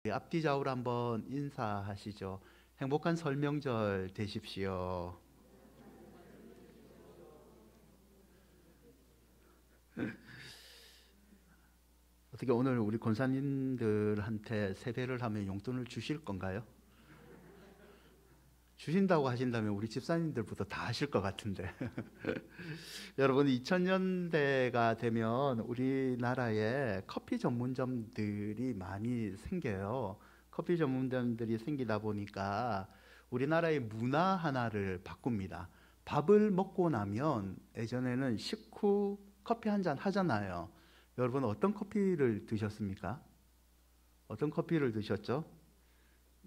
앞뒤 좌우로 한번 인사하시죠. 행복한 설명절 되십시오. 어떻게 오늘 우리 권사님들한테 세배를 하면 용돈을 주실 건가요? 주신다고 하신다면 우리 집사님들부터 다 하실 것 같은데. 여러분, 2000년대가 되면 우리나라에 커피 전문점들이 많이 생겨요. 커피 전문점들이 생기다 보니까 우리나라의 문화 하나를 바꿉니다. 밥을 먹고 나면 예전에는 식후 커피 한 잔 하잖아요. 여러분, 어떤 커피를 드셨습니까? 어떤 커피를 드셨죠?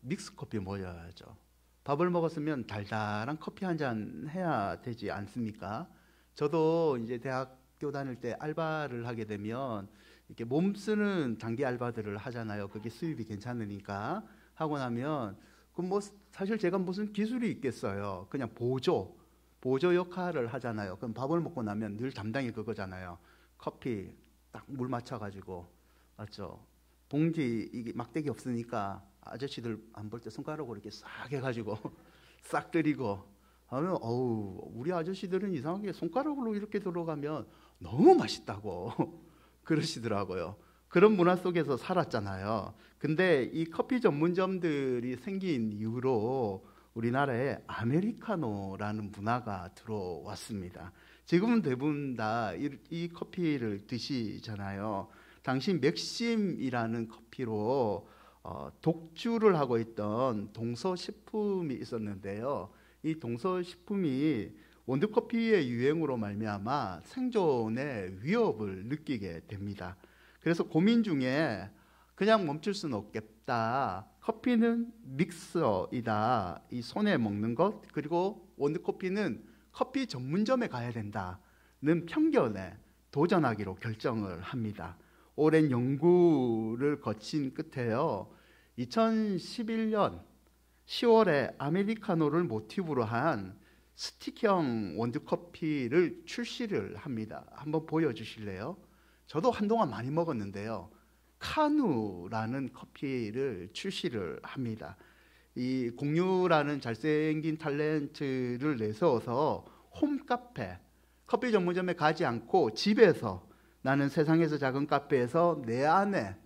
믹스 커피 먹어야죠. 밥을 먹었으면 달달한 커피 한 잔 해야 되지 않습니까? 저도 이제 대학교 다닐 때 알바를 하게 되면 이렇게 몸 쓰는 단기 알바들을 하잖아요. 그게 수입이 괜찮으니까. 하고 나면 그 뭐 사실 제가 무슨 기술이 있겠어요. 그냥 보조 역할을 하잖아요. 그럼 밥을 먹고 나면 늘 담당이 그거잖아요. 커피 딱 물 맞춰가지고, 맞죠? 봉지 이게 막대기 없으니까 아저씨들 안 볼 때 손가락으로 이렇게 싹 해가지고 싹 들이고 하면, 어우, 우리 아저씨들은 이상하게 손가락으로 이렇게 들어가면 너무 맛있다고 그러시더라고요. 그런 문화 속에서 살았잖아요. 근데 이 커피 전문점들이 생긴 이후로 우리나라에 아메리카노라는 문화가 들어왔습니다. 지금은 대부분 다 이 커피를 드시잖아요. 당시 맥심이라는 커피로 독주를 하고 있던 동서식품이 있었는데요. 이 동서식품이 원두커피의 유행으로 말미암아 생존의 위협을 느끼게 됩니다. 그래서 고민 중에 그냥 멈출 수는 없겠다. 커피는 믹서이다. 이 손에 먹는 것, 그리고 원두커피는 커피 전문점에 가야 된다는 편견에 도전하기로 결정을 합니다. 오랜 연구를 거친 끝에요. 2011년 10월에 아메리카노를 모티브로 한 스틱형 원두커피를 출시를 합니다. 한번 보여주실래요? 저도 한동안 많이 먹었는데요. 카누라는 커피를 출시를 합니다. 이 공유라는 잘생긴 탤런트를 내세워서 홈카페, 커피 전문점에 가지 않고 집에서, 나는 세상에서 작은 카페에서 내 안에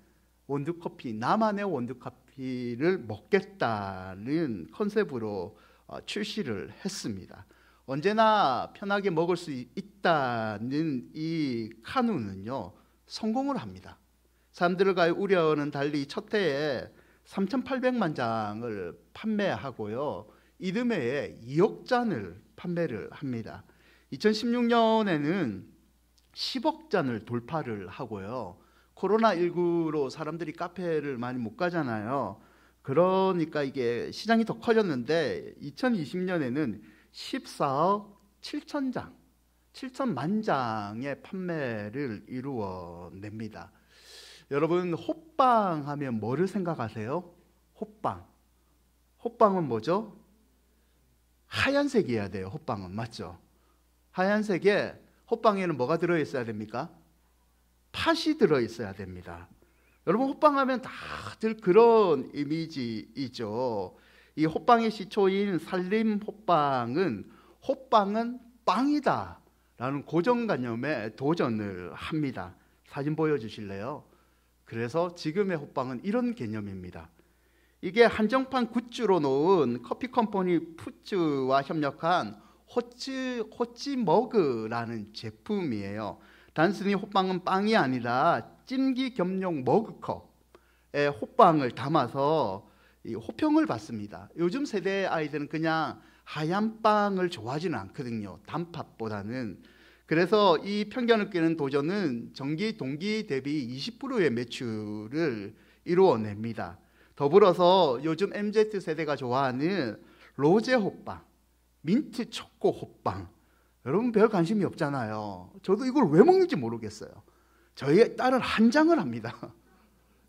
원두커피, 나만의 원두커피를 먹겠다는 컨셉으로 출시를 했습니다. 언제나 편하게 먹을 수 있다는 이 카누는요, 성공을 합니다. 사람들과의 우려는 달리 첫 해에 3,800만 장을 판매하고요, 이듬해에 2억 잔을 판매를 합니다. 2016년에는 10억 잔을 돌파를 하고요. 코로나19로 사람들이 카페를 많이 못 가잖아요. 그러니까 이게 시장이 더 커졌는데 2020년에는 14억 7천 장, 7천만 장의 판매를 이루어냅니다. 여러분, 호빵 하면 뭐를 생각하세요? 호빵. 호빵은 뭐죠? 하얀색이어야 돼요. 호빵은. 맞죠? 하얀색에 호빵에는 뭐가 들어있어야 됩니까? 팥이 들어있어야 됩니다. 여러분, 호빵 하면 다들 그런 이미지이죠. 이 호빵의 시초인 산림 호빵은 빵이다 라는 고정관념에 도전을 합니다. 사진 보여주실래요? 그래서 지금의 호빵은 이런 개념입니다. 이게 한정판 굿즈로 놓은 커피 컴퍼니 푸츠와 협력한 호찌머그라는 제품이에요. 단순히 호빵은 빵이 아니라 찜기 겸용 머그컵에 호빵을 담아서 이 호평을 받습니다. 요즘 세대 아이들은 그냥 하얀 빵을 좋아하지는 않거든요. 단팥보다는. 그래서 이 편견을 깨는 도전은 전기 동기 대비 20%의 매출을 이루어냅니다. 더불어서 요즘 MZ세대가 좋아하는 로제 호빵, 민트 초코 호빵, 여러분 별 관심이 없잖아요. 저도 이걸 왜 먹는지 모르겠어요. 저희 딸은 한 장을 합니다.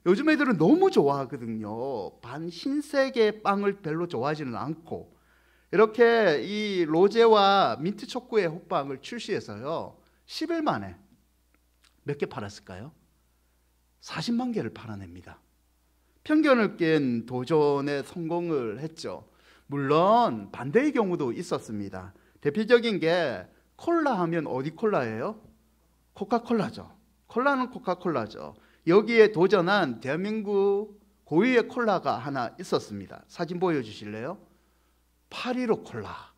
요즘 애들은 너무 좋아하거든요. 반 흰색의 빵을 별로 좋아하지는 않고, 이렇게 이 로제와 민트 초코의 호빵을 출시해서요, 10일 만에 몇 개 팔았을까요? 40만 개를 팔아냅니다. 편견을 깬 도전에 성공을 했죠. 물론 반대의 경우도 있었습니다. 대표적인 게 콜라 하면 어디 콜라예요? 코카콜라죠. 콜라는 코카콜라죠. 여기에 도전한 대한민국 고유의 콜라가 하나 있었습니다. 사진 보여주실래요? 8.15 콜라.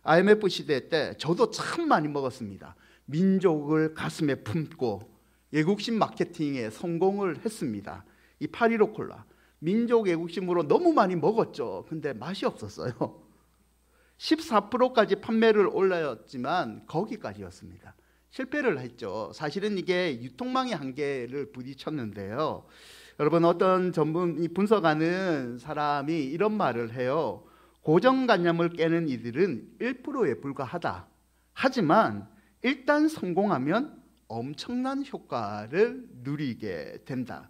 IMF 시대 때 저도 참 많이 먹었습니다. 민족을 가슴에 품고 애국심 마케팅에 성공을 했습니다. 이 8.15 콜라. 민족 애국심으로 너무 많이 먹었죠. 근데 맛이 없었어요. 14%까지 판매를 올렸지만 거기까지였습니다. 실패를 했죠. 사실은 이게 유통망의 한계를 부딪혔는데요. 여러분, 어떤 전문이 분석하는 사람이 이런 말을 해요. 고정관념을 깨는 이들은 1%에 불과하다. 하지만 일단 성공하면 엄청난 효과를 누리게 된다.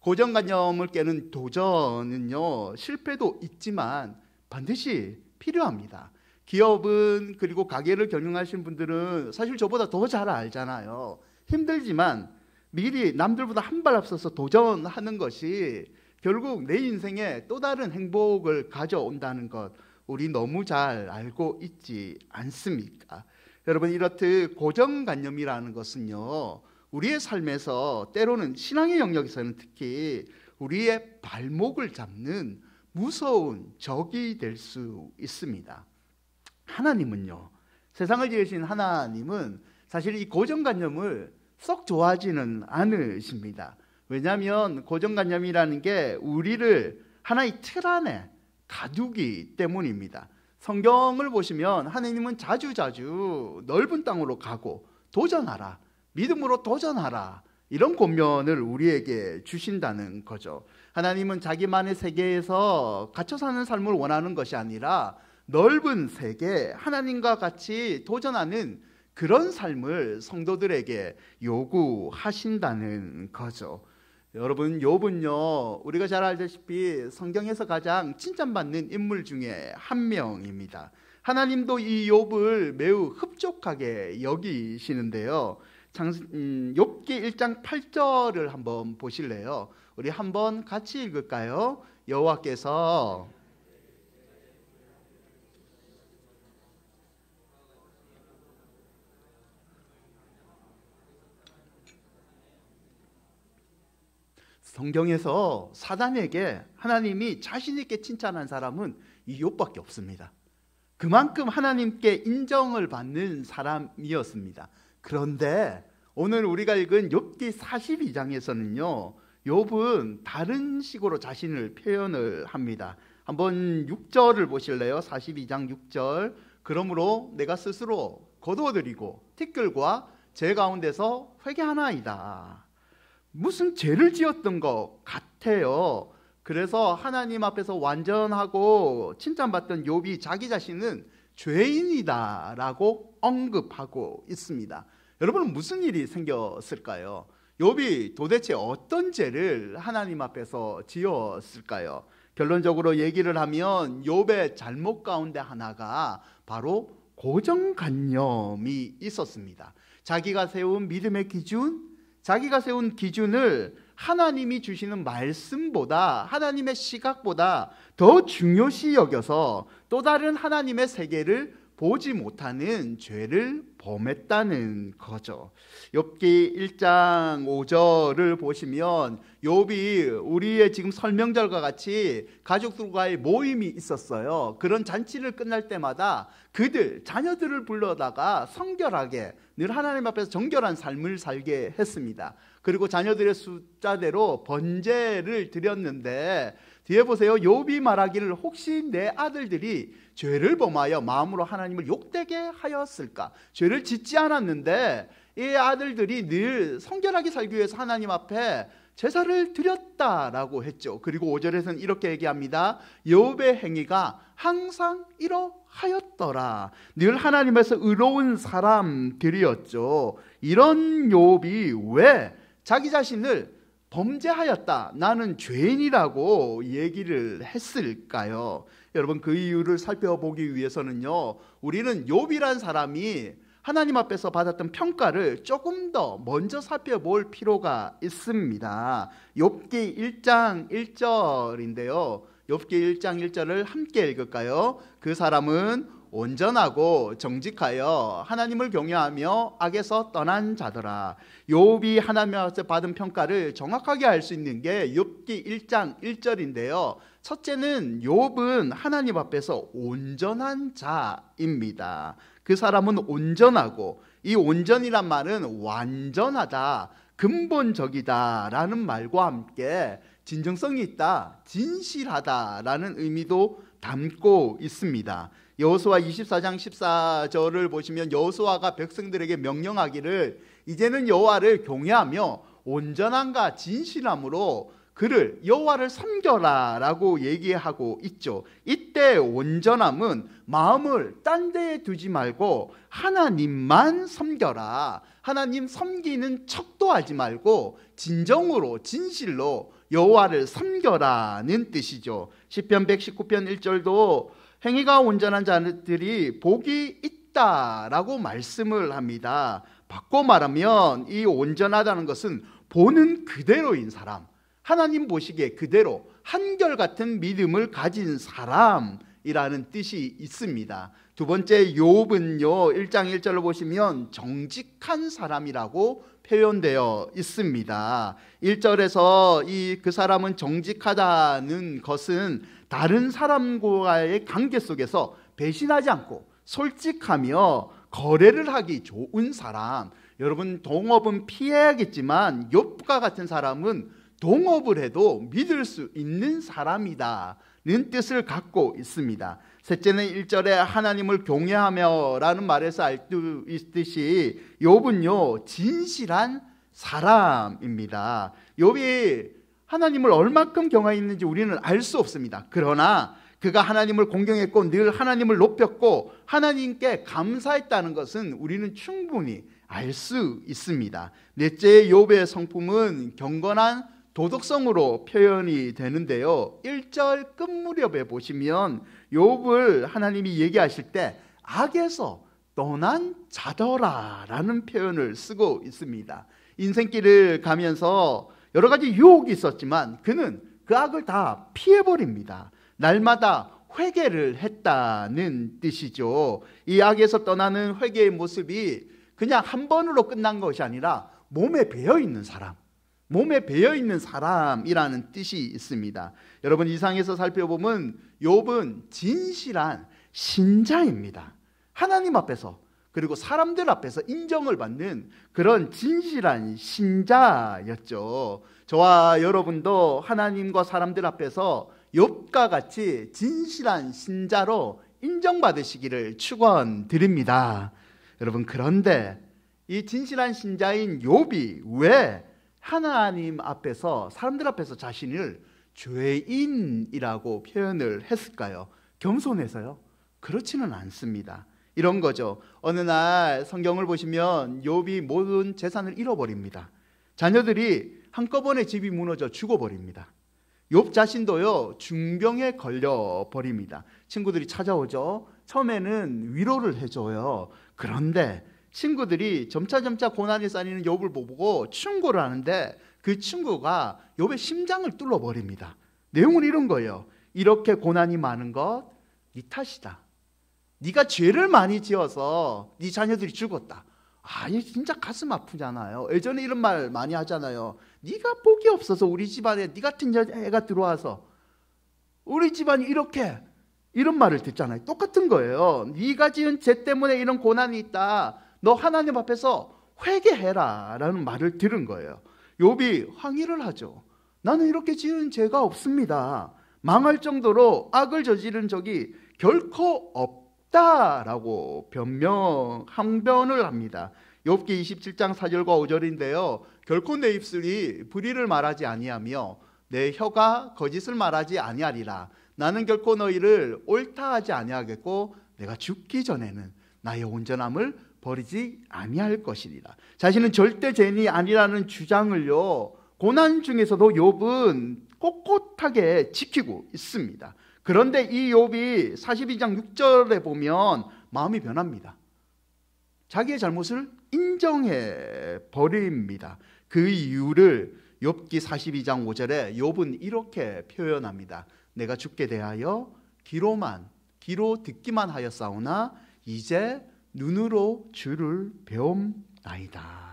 고정관념을 깨는 도전은요, 실패도 있지만 반드시 필요합니다. 기업은, 그리고 가게를 경영하시는 분들은 사실 저보다 더 잘 알잖아요. 힘들지만 미리 남들보다 한 발 앞서서 도전하는 것이 결국 내 인생에 또 다른 행복을 가져온다는 것, 우리 너무 잘 알고 있지 않습니까? 여러분, 이렇듯 고정관념이라는 것은요, 우리의 삶에서 때로는 신앙의 영역에서는 특히 우리의 발목을 잡는 무서운 적이 될 수 있습니다. 하나님은요, 세상을 지으신 하나님은 사실 이 고정관념을 썩 좋아하지는 않으십니다. 왜냐하면 고정관념이라는 게 우리를 하나의 틀 안에 가두기 때문입니다. 성경을 보시면 하나님은 자주자주 넓은 땅으로 가고 도전하라, 믿음으로 도전하라, 이런 권면을 우리에게 주신다는 거죠. 하나님은 자기만의 세계에서 갇혀 사는 삶을 원하는 것이 아니라 넓은 세계, 하나님과 같이 도전하는 그런 삶을 성도들에게 요구하신다는 거죠. 여러분, 욥은요, 우리가 잘 알다시피 성경에서 가장 칭찬받는 인물 중에 한 명입니다. 하나님도 이 욥을 매우 흡족하게 여기시는데요. 욥기 1장 8절을 한번 보실래요? 우리 한번 같이 읽을까요? 여호와께서 성경에서 사단에게 하나님이 자신 있게 칭찬한 사람은 이 욥밖에 없습니다. 그만큼 하나님께 인정을 받는 사람이었습니다. 그런데 오늘 우리가 읽은 욥기 42장에서는요, 욥은 다른 식으로 자신을 표현을 합니다. 한번 6절을 보실래요? 42장 6절. 그러므로 내가 스스로 거두어드리고 티끌과 제 가운데서 회개하나이다. 무슨 죄를 지었던 것 같아요. 그래서 하나님 앞에서 완전하고 칭찬받던 욥이 자기 자신은 죄인이다 라고 언급하고 있습니다. 여러분은 무슨 일이 생겼을까요? 욥이 도대체 어떤 죄를 하나님 앞에서 지었을까요? 결론적으로 얘기를 하면 욥의 잘못 가운데 하나가 바로 고정관념이 있었습니다. 자기가 세운 믿음의 기준, 자기가 세운 기준을 하나님이 주시는 말씀보다, 하나님의 시각보다 더 중요시 여겨서 또 다른 하나님의 세계를 보지 못하는 죄를 범했다는 거죠. 욥기 1장 5절을 보시면 욥이 우리의 지금 설명절과 같이 가족들과의 모임이 있었어요. 그런 잔치를 끝날 때마다 그들, 자녀들을 불러다가 성결하게 늘 하나님 앞에서 정결한 삶을 살게 했습니다. 그리고 자녀들의 숫자대로 번제를 드렸는데 뒤에 보세요. 욥이 말하기를 혹시 내 아들들이 죄를 범하여 마음으로 하나님을 욕되게 하였을까? 죄를 짓지 않았는데 이 아들들이 늘 성결하게 살기 위해서 하나님 앞에 제사를 드렸다라고 했죠. 그리고 5절에서는 이렇게 얘기합니다. 욥의 행위가 항상 이러하였더라. 늘 하나님에서 의로운 사람들이었죠. 이런 욥이 왜 자기 자신을 범죄하였다, 나는 죄인이라고 얘기를 했을까요? 여러분, 그 이유를 살펴보기 위해서는요, 우리는 욥이란 사람이 하나님 앞에서 받았던 평가를 조금 더 먼저 살펴볼 필요가 있습니다. 욥기 1장 1절인데요. 욥기 1장 1절을 함께 읽을까요? 그 사람은 온전하고 정직하여 하나님을 경외하며 악에서 떠난 자더라. 욥이 하나님 앞에서 받은 평가를 정확하게 알 수 있는 게 욥기 1장 1절인데요. 첫째는 욥은 하나님 앞에서 온전한 자입니다. 그 사람은 온전하고, 이 온전이란 말은 완전하다, 근본적이다 라는 말과 함께 진정성이 있다, 진실하다 라는 의미도 담고 있습니다. 여호수아 24장 14절을 보시면 여호수아가 백성들에게 명령하기를 이제는 여호와를 경외하며 온전함과 진실함으로 그를 여호와를 섬겨라 라고 얘기하고 있죠. 이때 온전함은 마음을 딴 데에 두지 말고 하나님만 섬겨라, 하나님 섬기는 척도 하지 말고 진정으로 진실로 여호와를 섬겨라는 뜻이죠. 시편 119편 1절도 행위가 온전한 자들이 복이 있다라고 말씀을 합니다. 바꿔 말하면 이 온전하다는 것은 보는 그대로인 사람, 하나님 보시기에 그대로 한결같은 믿음을 가진 사람이라는 뜻이 있습니다. 두 번째, 욥은요 1장 1절을 보시면 정직한 사람이라고 표현되어 있습니다. 1절에서 그 사람은 정직하다는 것은 다른 사람과의 관계 속에서 배신하지 않고 솔직하며 거래를 하기 좋은 사람. 여러분, 동업은 피해야겠지만 욥과 같은 사람은 동업을 해도 믿을 수 있는 사람이다는 뜻을 갖고 있습니다. 셋째는 1절에 하나님을 경외하며 라는 말에서 알 수 있듯이 욥은요 진실한 사람입니다. 욥이 하나님을 얼마큼 경외했는지 우리는 알 수 없습니다. 그러나 그가 하나님을 공경했고 늘 하나님을 높였고 하나님께 감사했다는 것은 우리는 충분히 알 수 있습니다. 넷째, 욥의 성품은 경건한 도덕성으로 표현이 되는데요. 1절 끝 무렵에 보시면 욥을 하나님이 얘기하실 때 악에서 떠난 자더라 라는 표현을 쓰고 있습니다. 인생길을 가면서 여러 가지 유혹이 있었지만 그는 그 악을 다 피해버립니다. 날마다 회개를 했다는 뜻이죠. 이 악에서 떠나는 회개의 모습이 그냥 한 번으로 끝난 것이 아니라 몸에 배어있는 사람, 몸에 배어있는 사람이라는 뜻이 있습니다. 여러분, 이 상에서 살펴보면 욥은 진실한 신자입니다. 하나님 앞에서 그리고 사람들 앞에서 인정을 받는 그런 진실한 신자였죠. 저와 여러분도 하나님과 사람들 앞에서 욥과 같이 진실한 신자로 인정받으시기를 축원드립니다. 여러분, 그런데 이 진실한 신자인 욥이 왜 하나님 앞에서, 사람들 앞에서 자신을 죄인이라고 표현을 했을까요? 겸손해서요? 그렇지는 않습니다. 이런 거죠. 어느 날 성경을 보시면 욥이 모든 재산을 잃어버립니다. 자녀들이 한꺼번에 집이 무너져 죽어버립니다. 욥 자신도요 중병에 걸려버립니다. 친구들이 찾아오죠. 처음에는 위로를 해줘요. 그런데 친구들이 점차 고난이 쌓이는 욥을 보고 충고를 하는데 그 친구가 욥의 심장을 뚫어버립니다. 내용은 이런 거예요. 이렇게 고난이 많은 것 네 탓이다. 네가 죄를 많이 지어서 네 자녀들이 죽었다. 이 진짜 가슴 아프잖아요. 예전에 이런 말 많이 하잖아요. 네가 복이 없어서 우리 집안에 네 같은 애가 들어와서 우리 집안이 이렇게, 이런 말을 듣잖아요. 똑같은 거예요. 네가 지은 죄 때문에 이런 고난이 있다. 너 하나님 앞에서 회개해라 라는 말을 들은 거예요. 욥이 항의를 하죠. 나는 이렇게 지은 죄가 없습니다. 망할 정도로 악을 저지른 적이 결코 없다라고 항변을 합니다. 욥기 27장 4절과 5절인데요. 결코 내 입술이 불의를 말하지 아니하며 내 혀가 거짓을 말하지 아니하리라. 나는 결코 너희를 옳다 하지 아니하겠고 내가 죽기 전에는 나의 온전함을 버리지 아니할 것이리라. 자신은 절대 죄인이 아니라는 주장을요 고난 중에서도 욥은 꼿꼿하게 지키고 있습니다. 그런데 이 욥이 42장 6절에 보면 마음이 변합니다. 자기의 잘못을 인정해 버립니다. 그 이유를 욥기 42장 5절에 욥은 이렇게 표현합니다. 내가 주께 대하여 귀로 듣기만 하였사오나 이제 눈으로 주를 배움나이다.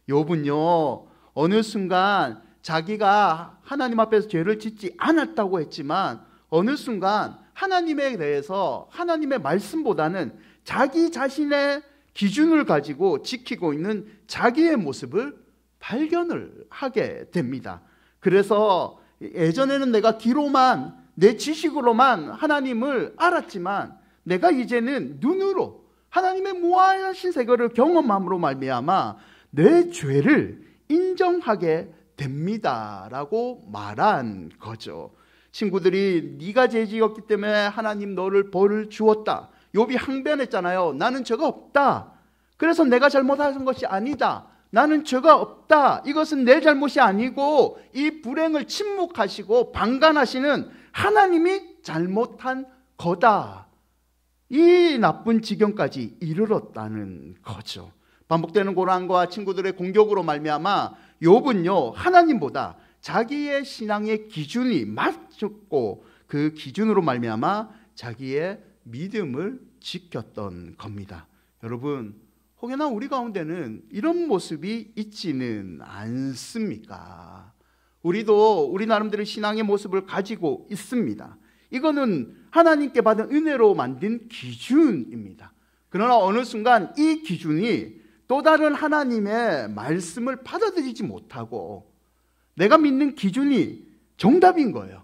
욥은요, 어느 순간 자기가 하나님 앞에서 죄를 짓지 않았다고 했지만 어느 순간 하나님에 대해서 하나님의 말씀보다는 자기 자신의 기준을 가지고 지키고 있는 자기의 모습을 발견을 하게 됩니다. 그래서 예전에는 내가 귀로만, 내 지식으로만 하나님을 알았지만 내가 이제는 눈으로 하나님의 무한하신 세계를 경험함으로 말미암아 내 죄를 인정하게 됩니다 라고 말한 거죠. 친구들이 네가 죄 지었기 때문에 하나님 너를 벌을 주었다. 욥이 항변했잖아요. 나는 죄가 없다. 그래서 내가 잘못한 것이 아니다. 나는 죄가 없다. 이것은 내 잘못이 아니고 이 불행을 침묵하시고 방관하시는 하나님이 잘못한 거다. 이 나쁜 지경까지 이르렀다는 거죠. 반복되는 고난과 친구들의 공격으로 말미암아 욥은요, 하나님보다 자기의 신앙의 기준이 맞췄고 그 기준으로 말미암아 자기의 믿음을 지켰던 겁니다. 여러분, 혹여나 우리 가운데는 이런 모습이 있지는 않습니까? 우리도 우리 나름대로 신앙의 모습을 가지고 있습니다. 이거는 하나님께 받은 은혜로 만든 기준입니다. 그러나 어느 순간 이 기준이 또 다른 하나님의 말씀을 받아들이지 못하고 내가 믿는 기준이 정답인 거예요.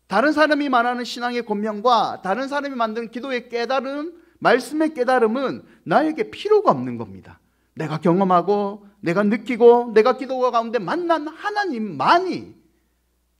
다른 사람이 말하는 신앙의 권면과 다른 사람이 만든 기도의 깨달음, 말씀의 깨달음은 나에게 필요가 없는 겁니다. 내가 경험하고 내가 느끼고 내가 기도가 가운데 만난 하나님만이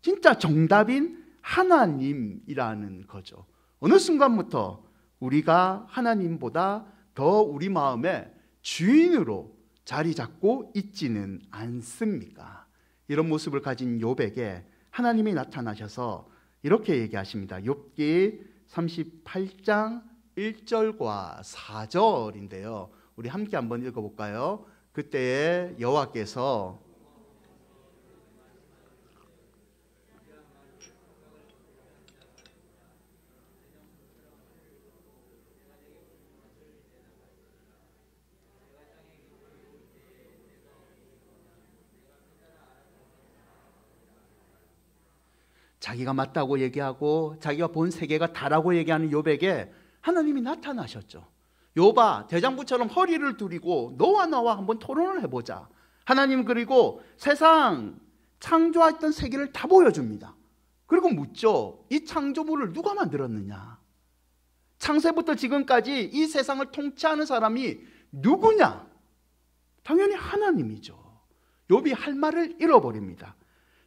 진짜 정답인 하나님이라는 거죠. 어느 순간부터 우리가 하나님보다 더 우리 마음에 주인으로 자리 잡고 있지는 않습니까? 이런 모습을 가진 욥에게 하나님이 나타나셔서 이렇게 얘기하십니다. 욥기 38장 1절과 4절인데요. 우리 함께 한번 읽어볼까요? 그때에 여호와께서 자기가 맞다고 얘기하고 자기가 본 세계가 다라고 얘기하는 욥에게 하나님이 나타나셨죠. 욥아, 대장부처럼 허리를 두리고 너와 나와 한번 토론을 해보자. 하나님 그리고 세상 창조했던 세계를 다 보여줍니다. 그리고 묻죠. 이 창조물을 누가 만들었느냐? 창세부터 지금까지 이 세상을 통치하는 사람이 누구냐? 당연히 하나님이죠. 욥이 할 말을 잃어버립니다.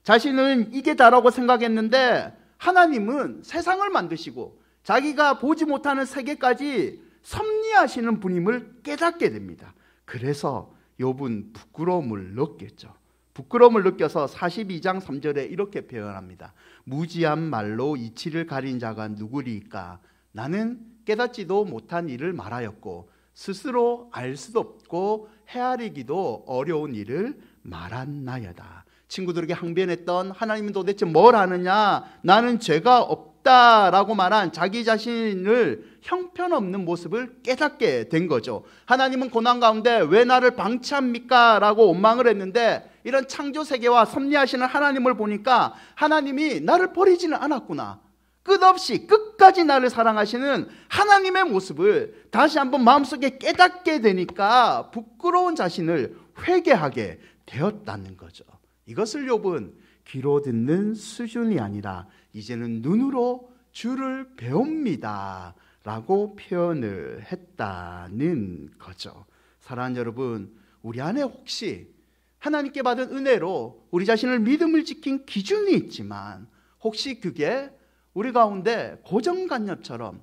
자신은 이게 다라고 생각했는데 하나님은 세상을 만드시고 자기가 보지 못하는 세계까지 섭리하시는 분임을 깨닫게 됩니다. 그래서 욥은 부끄러움을 느꼈죠. 부끄러움을 느껴서 42장 3절에 이렇게 표현합니다. 무지한 말로 이치를 가린 자가 누구리까? 나는 깨닫지도 못한 일을 말하였고 스스로 알 수도 없고 헤아리기도 어려운 일을 말한나여다. 친구들에게 항변했던 하나님은 도대체 뭘 아느냐? 나는 죄가 없다라고 말한 자기 자신을 형편없는 모습을 깨닫게 된 거죠. 하나님은 고난 가운데 왜 나를 방치합니까? 라고 원망을 했는데 이런 창조세계와 섭리하시는 하나님을 보니까 하나님이 나를 버리지는 않았구나. 끝없이 끝까지 나를 사랑하시는 하나님의 모습을 다시 한번 마음속에 깨닫게 되니까 부끄러운 자신을 회개하게 되었다는 거죠. 이것을 욥은 귀로 듣는 수준이 아니라 이제는 눈으로 주를 배웁니다 라고 표현을 했다는 거죠. 사랑하는 여러분, 우리 안에 혹시 하나님께 받은 은혜로 우리 자신을 믿음을 지킨 기준이 있지만 혹시 그게 우리 가운데 고정관념처럼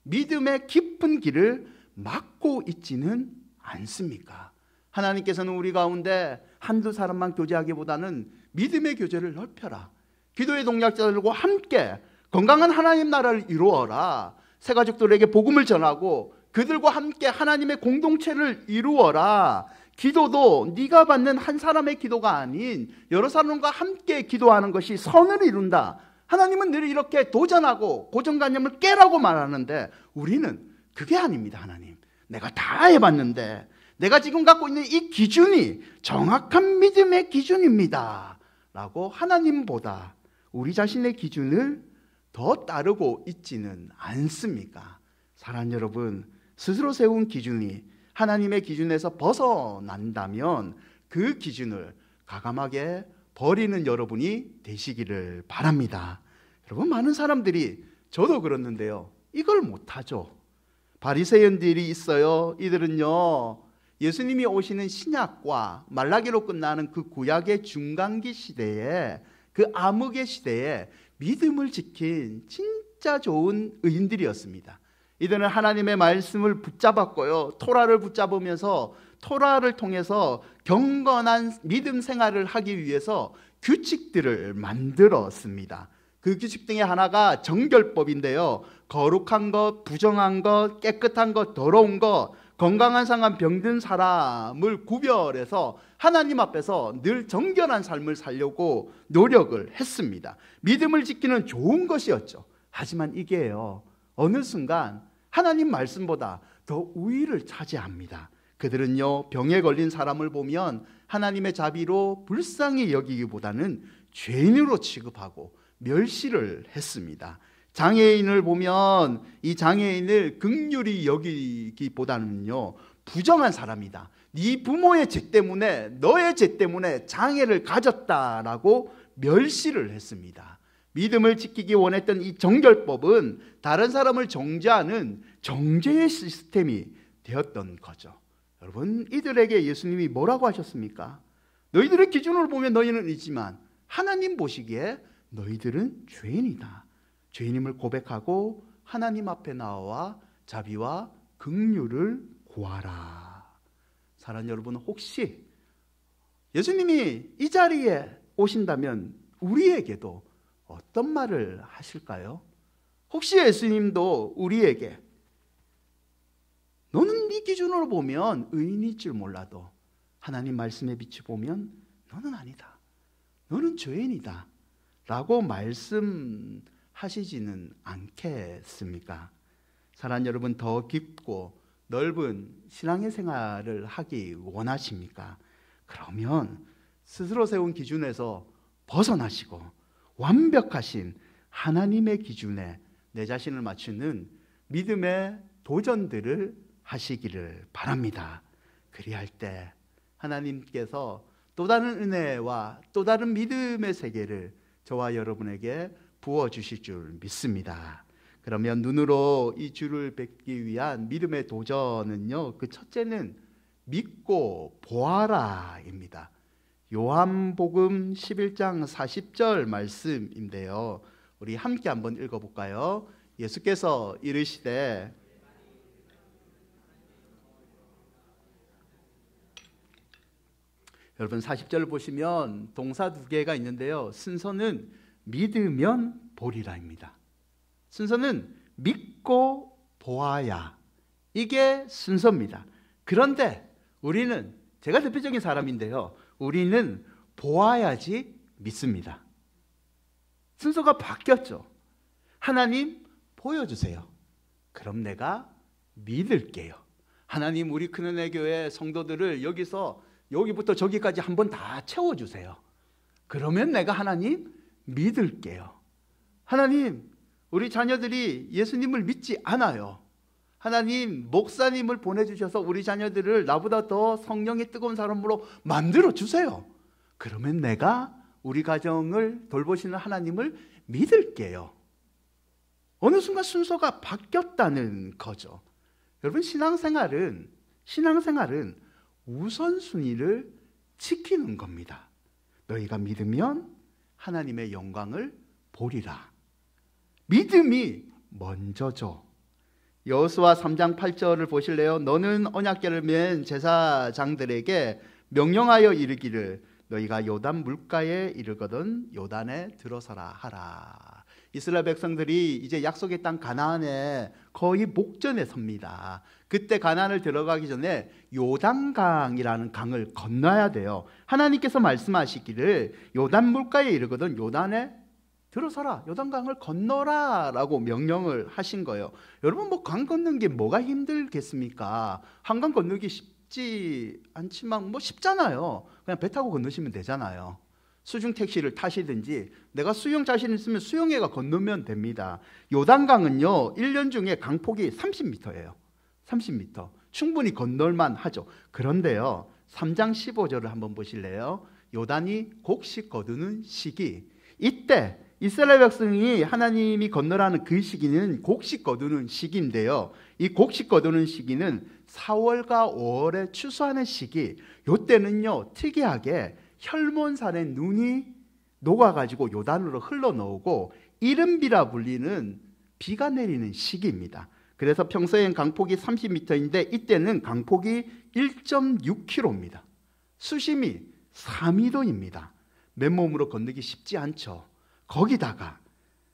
믿음의 깊은 길을 막고 있지는 않습니까? 하나님께서는 우리 가운데 한두 사람만 교제하기보다는 믿음의 교제를 넓혀라. 기도의 동역자들과 함께 건강한 하나님 나라를 이루어라. 새 가족들에게 복음을 전하고 그들과 함께 하나님의 공동체를 이루어라. 기도도 네가 받는 한 사람의 기도가 아닌 여러 사람과 함께 기도하는 것이 선을 이룬다. 하나님은 늘 이렇게 도전하고 고정관념을 깨라고 말하는데 우리는 그게 아닙니다. 하나님, 내가 다 해봤는데 내가 지금 갖고 있는 이 기준이 정확한 믿음의 기준입니다 라고 하나님보다 우리 자신의 기준을 더 따르고 있지는 않습니까? 사랑하는 여러분, 스스로 세운 기준이 하나님의 기준에서 벗어난다면 그 기준을 과감하게 버리는 여러분이 되시기를 바랍니다. 여러분, 많은 사람들이, 저도 그렇는데요, 이걸 못하죠. 바리새인들이 있어요. 이들은요, 예수님이 오시는 신약과 말라기로 끝나는 그 구약의 중간기 시대에, 그 암흑의 시대에 믿음을 지킨 진짜 좋은 의인들이었습니다. 이들은 하나님의 말씀을 붙잡았고요, 토라를 붙잡으면서 토라를 통해서 경건한 믿음 생활을 하기 위해서 규칙들을 만들었습니다. 그 규칙 중에 하나가 정결법인데요, 거룩한 것, 부정한 것, 깨끗한 것, 더러운 것, 건강한 사람, 병든 사람을 구별해서 하나님 앞에서 늘 정결한 삶을 살려고 노력을 했습니다. 믿음을 지키는 좋은 것이었죠. 하지만 이게요, 어느 순간 하나님 말씀보다 더 우위를 차지합니다. 그들은요, 병에 걸린 사람을 보면 하나님의 자비로 불쌍히 여기기보다는 죄인으로 취급하고 멸시를 했습니다. 장애인을 보면 이 장애인을 긍휼히 여기기보다는요, 부정한 사람이다, 네 부모의 죄 때문에, 너의 죄 때문에 장애를 가졌다라고 멸시를 했습니다. 믿음을 지키기 원했던 이 정결법은 다른 사람을 정죄하는 정죄의 시스템이 되었던 거죠. 여러분, 이들에게 예수님이 뭐라고 하셨습니까? 너희들의 기준으로 보면 너희는 있지만 하나님 보시기에 너희들은 죄인이다. 죄인임을 고백하고 하나님 앞에 나와 자비와 긍휼을 구하라. 사랑하는 여러분, 혹시 예수님이 이 자리에 오신다면 우리에게도 어떤 말을 하실까요? 혹시 예수님도 우리에게 너는 네 기준으로 보면 의인일 줄 몰라도 하나님 말씀에 비추 보면 너는 아니다, 너는 죄인이다 라고 말씀하시지는 않겠습니까? 사랑하는 여러분, 더 깊고 넓은 신앙의 생활을 하기 원하십니까? 그러면 스스로 세운 기준에서 벗어나시고 완벽하신 하나님의 기준에 내 자신을 맞추는 믿음의 도전들을 하시기를 바랍니다. 그리할 때 하나님께서 또 다른 은혜와 또 다른 믿음의 세계를 저와 여러분에게 부어주실 줄 믿습니다. 그러면 눈으로 이 주를 뵙기 위한 믿음의 도전은요, 그 첫째는 믿고 보아라입니다. 요한복음 11장 40절 말씀인데요, 우리 함께 한번 읽어볼까요? 예수께서 이르시되, 여러분 40절 보시면 동사 두 개가 있는데요, 순서는 믿으면 보리라입니다. 순서는 믿고 보아야, 이게 순서입니다. 그런데 우리는, 제가 대표적인 사람인데요, 우리는 보아야지 믿습니다. 순서가 바뀌었죠. 하나님 보여주세요. 그럼 내가 믿을게요. 하나님, 우리 큰은혜 교회 성도들을 여기부터 저기까지 한번 다 채워주세요. 그러면 내가 하나님 믿을게요. 하나님, 우리 자녀들이 예수님을 믿지 않아요. 하나님, 목사님을 보내주셔서 우리 자녀들을 나보다 더 성령의 뜨거운 사람으로 만들어주세요. 그러면 내가 우리 가정을 돌보시는 하나님을 믿을게요. 어느 순간 순서가 바뀌었다는 거죠. 여러분, 신앙생활은 우선순위를 지키는 겁니다. 너희가 믿으면 하나님의 영광을 보리라. 믿음이 먼저죠. 여호수아 3장 8절을 보실래요? 너는 언약궤를 맨 제사장들에게 명령하여 이르기를, 너희가 요단 물가에 이르거든 요단에 들어서라 하라. 이스라엘 백성들이 이제 약속의 땅 가나안에 거의 목전에 섭니다. 그때 가나안을 들어가기 전에 요단강이라는 강을 건너야 돼요. 하나님께서 말씀하시기를 요단 물가에 이르거든 요단에 들어서라, 요단강을 건너라 라고 명령을 하신 거예요. 여러분, 뭐 강 건너는 게 뭐가 힘들겠습니까? 한강 건너기 쉽지 않지만 뭐 쉽잖아요. 그냥 배 타고 건너시면 되잖아요. 수중 택시를 타시든지, 내가 수영 자신 있으면 수영회가 건너면 됩니다. 요단강은요 1년 중에 강폭이 30m예요 30m. 충분히 건널만 하죠. 그런데요 3장 15절을 한번 보실래요? 요단이 곡식 거두는 시기, 이때 이스라엘 백성이 하나님이 건너라는 그 시기는 곡식 거두는 시기인데요, 이 곡식 거두는 시기는 4월과 5월에 추수하는 시기. 요때는요 특이하게 혈몬산의 눈이 녹아가지고 요단으로 흘러나오고 이른비라 불리는 비가 내리는 시기입니다. 그래서 평소엔 강폭이 30m인데 이때는 강폭이 1.6km입니다. 수심이 4m입니다. 맨몸으로 건너기 쉽지 않죠. 거기다가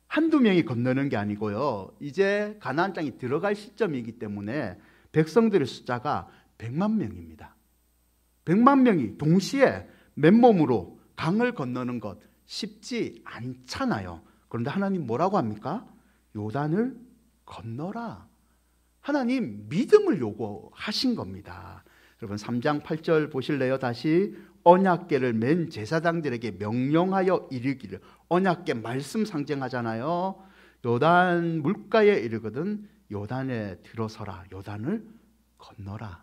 한두 명이 건너는 게 아니고요, 이제 가나안 땅에 들어갈 시점이기 때문에 백성들의 숫자가 100만 명입니다. 100만 명이 동시에 맨몸으로 강을 건너는 것 쉽지 않잖아요. 그런데 하나님 뭐라고 합니까? 요단을 건너라. 하나님 믿음을 요구하신 겁니다. 여러분 3장 8절 보실래요? 다시 언약궤를 맨 제사장들에게 명령하여 이르기를. 언약궤 말씀 상징하잖아요. 요단 물가에 이르거든 요단에 들어서라, 요단을 건너라.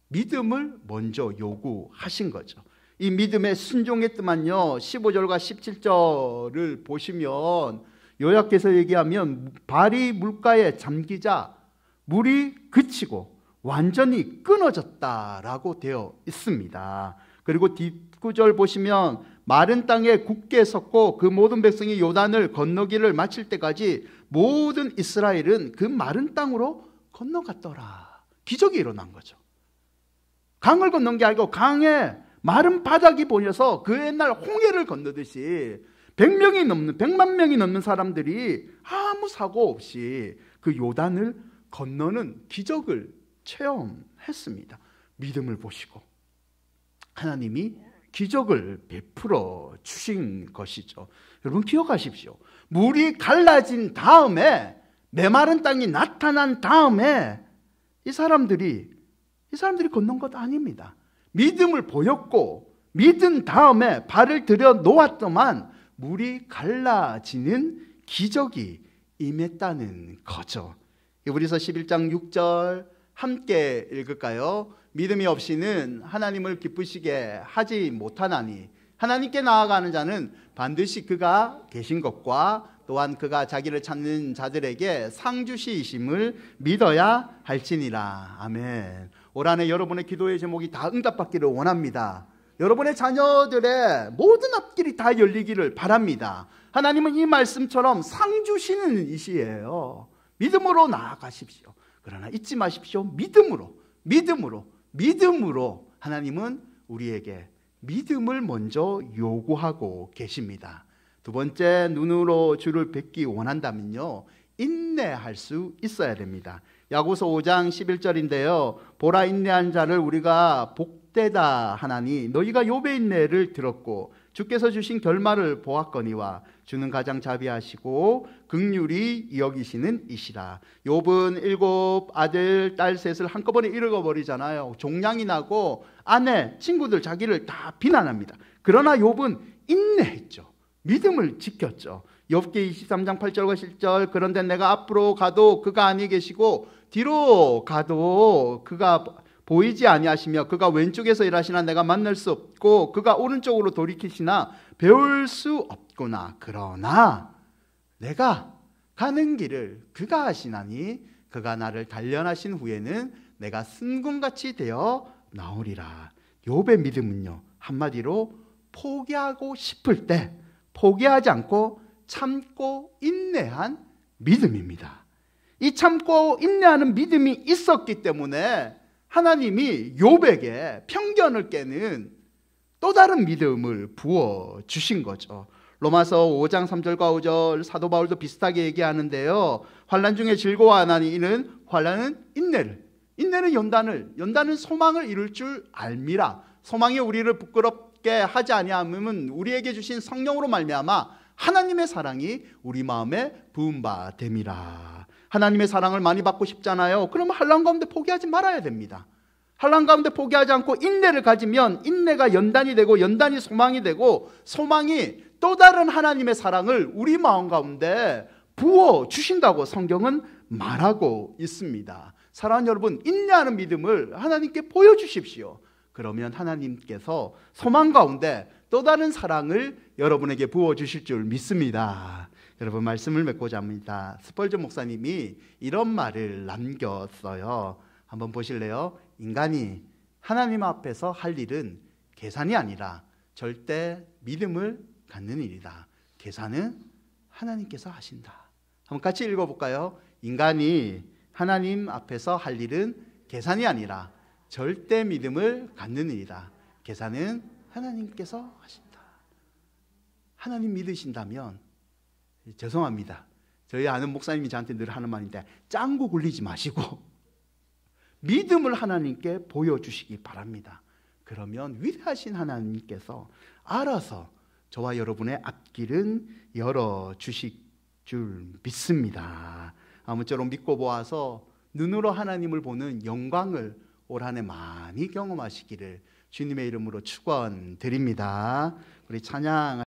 믿음을 먼저 요구하신 거죠. 이 믿음에 순종했더만요 15절과 17절을 보시면 요약해서 얘기하면 발이 물가에 잠기자 물이 그치고 완전히 끊어졌다라고 되어 있습니다. 그리고 뒷구절 보시면 마른 땅에 굳게 섰고 그 모든 백성이 요단을 건너기를 마칠 때까지 모든 이스라엘은 그 마른 땅으로 건너갔더라. 기적이 일어난 거죠. 강을 건넌 게 아니고 강에 마른 바닥이 보여서 그 옛날 홍해를 건너듯이 100만 명이 넘는 사람들이 아무 사고 없이 그 요단을 건너는 기적을 체험했습니다. 믿음을 보시고 하나님이 기적을 베풀어 주신 것이죠. 여러분 기억하십시오. 물이 갈라진 다음에, 메마른 땅이 나타난 다음에 이 사람들이 건넌 것 아닙니다. 믿음을 보였고 믿은 다음에 발을 들여 놓았더만 물이 갈라지는 기적이 임했다는 거죠. 히브리서 11장 6절 함께 읽을까요? 믿음이 없이는 하나님을 기쁘시게 하지 못하나니 하나님께 나아가는 자는 반드시 그가 계신 것과 또한 그가 자기를 찾는 자들에게 상 주시심을 믿어야 할지니라. 아멘. 올 한해 여러분의 기도의 제목이 다 응답받기를 원합니다. 여러분의 자녀들의 모든 앞길이 다 열리기를 바랍니다. 하나님은 이 말씀처럼 상 주시는 이시예요. 믿음으로 나아가십시오. 그러나 잊지 마십시오. 믿음으로 하나님은 우리에게 믿음을 먼저 요구하고 계십니다. 두 번째, 눈으로 주를 뵙기 원한다면요 인내할 수 있어야 됩니다. 야고보서 5장 11절인데요 보라, 인내한 자를 우리가 복되다 하나니 너희가 욥의 인내를 들었고 주께서 주신 결말을 보았거니와 주는 가장 자비하시고 긍휼히 여기시는 이시라. 욥은 7 아들 딸 셋을 한꺼번에 잃어버리잖아요. 종양이 나고 아내 친구들 자기를 다 비난합니다. 그러나 욥은 인내했죠. 믿음을 지켰죠. 욥기 23장 8절과 10절 그런데 내가 앞으로 가도 그가 아니 계시고 뒤로 가도 그가 보이지 아니하시며 그가 왼쪽에서 일하시나 내가 만날 수 없고 그가 오른쪽으로 돌이키시나 배울 수 없구나. 그러나 내가 가는 길을 그가 하시나니 그가 나를 단련하신 후에는 내가 순금같이 되어 나오리라. 욥의 믿음은요 한마디로 포기하고 싶을 때 포기하지 않고 참고 인내한 믿음입니다. 이 참고 인내하는 믿음이 있었기 때문에 하나님이 욥에게 편견을 깨는 또 다른 믿음을 부어주신 거죠. 로마서 5장 3절과 5절 사도 바울도 비슷하게 얘기하는데요. 환난 중에 즐거워하나니 이는 환난은 인내는 연단은 소망을 이룰 줄 알미라. 소망이 우리를 부끄럽게 하지 아니하면 우리에게 주신 성령으로 말미암아 하나님의 사랑이 우리 마음에 부은 바 됨이라. 하나님의 사랑을 많이 받고 싶잖아요. 그러면 환난 가운데 포기하지 말아야 됩니다. 환난 가운데 포기하지 않고 인내를 가지면 인내가 연단이 되고 연단이 소망이 되고 소망이 또 다른 하나님의 사랑을 우리 마음 가운데 부어 주신다고 성경은 말하고 있습니다. 사랑하는 여러분, 인내하는 믿음을 하나님께 보여주십시오. 그러면 하나님께서 소망 가운데 또 다른 사랑을 여러분에게 부어주실 줄 믿습니다. 여러분, 말씀을 맺고자 합니다. 스펄전 목사님이 이런 말을 남겼어요. 한번 보실래요? 인간이 하나님 앞에서 할 일은 계산이 아니라 절대 믿음을 갖는 일이다. 계산은 하나님께서 하신다. 한번 같이 읽어볼까요? 인간이 하나님 앞에서 할 일은 계산이 아니라 절대 믿음을 갖는 일이다. 계산은 하나님께서 하신다. 하나님 믿으신다면, 죄송합니다, 저희 아는 목사님이 저한테 늘 하는 말인데, 짱구 굴리지 마시고 믿음을 하나님께 보여주시기 바랍니다. 그러면 위대하신 하나님께서 알아서 저와 여러분의 앞길은 열어주실 줄 믿습니다. 아무쪼록 믿고 보아서 눈으로 하나님을 보는 영광을 올 한 해 많이 경험하시기를 주님의 이름으로 축원드립니다. 우리 찬양